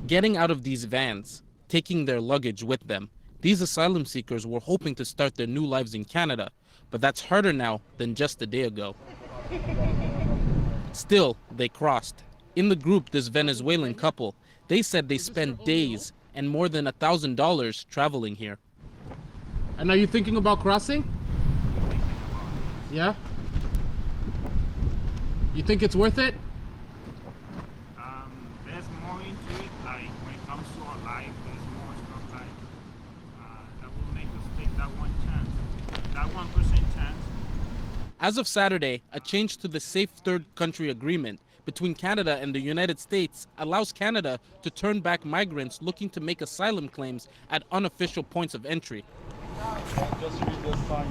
Getting out of these vans, taking their luggage with them, these asylum seekers were hoping to start their new lives in Canada, but that's harder now than just a day ago. Still, they crossed. In the group, this Venezuelan couple, they said they spent days and more than $1,000 traveling here. And are you thinking about crossing? Yeah? You think it's worth it? There's more into it, like when it comes to our life, there's more stuff like that will make us take that one chance, that 1% chance. As of Saturday, a change to the Safe Third Country Agreement between Canada and the United States allows Canada to turn back migrants looking to make asylum claims at unofficial points of entry. Just read this sign.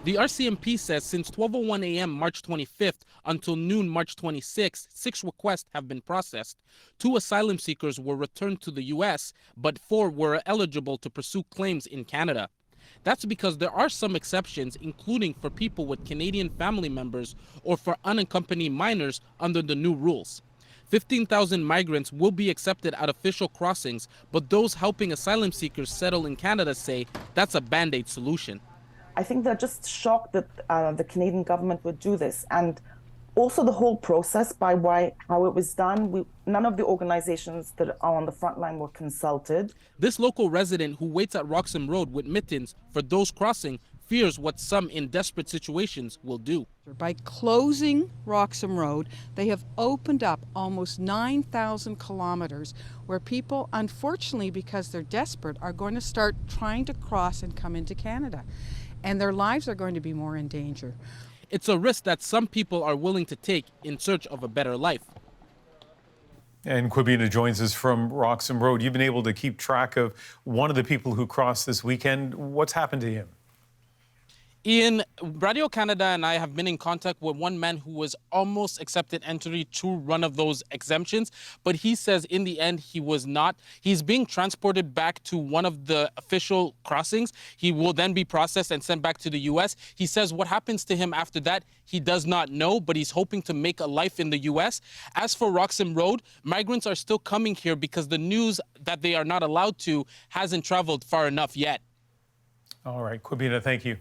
The RCMP says since 12:01 a.m. March 25th until noon March 26th, 6 requests have been processed. 2 asylum seekers were returned to the U.S., but 4 were eligible to pursue claims in Canada. That's because there are some exceptions, including for people with Canadian family members or for unaccompanied minors under the new rules. 15,000 migrants will be accepted at official crossings, but those helping asylum seekers settle in Canada say that's a band-aid solution. I think they're just shocked that the Canadian government would do this. And also the whole process how it was done, none of the organizations that are on the front line were consulted. This local resident who waits at Roxham Road with mittens for those crossing fears what some in desperate situations will do. By closing Roxham Road, they have opened up almost 9,000 kilometers where people, unfortunately, because they're desperate, are going to start trying to cross and come into Canada. And their lives are going to be more in danger. It's a risk that some people are willing to take in search of a better life. And Quebec joins us from Roxham Road. You've been able to keep track of one of the people who crossed this weekend. What's happened to him? Ian, Radio Canada and I have been in contact with one man who was almost accepted entry to one of those exemptions, but he says in the end he was not. He's being transported back to one of the official crossings. He will then be processed and sent back to the U.S. He says what happens to him after that, he does not know, but he's hoping to make a life in the U.S. As for Roxham Road, migrants are still coming here because the news that they are not allowed to hasn't traveled far enough yet. All right, Quebec, thank you.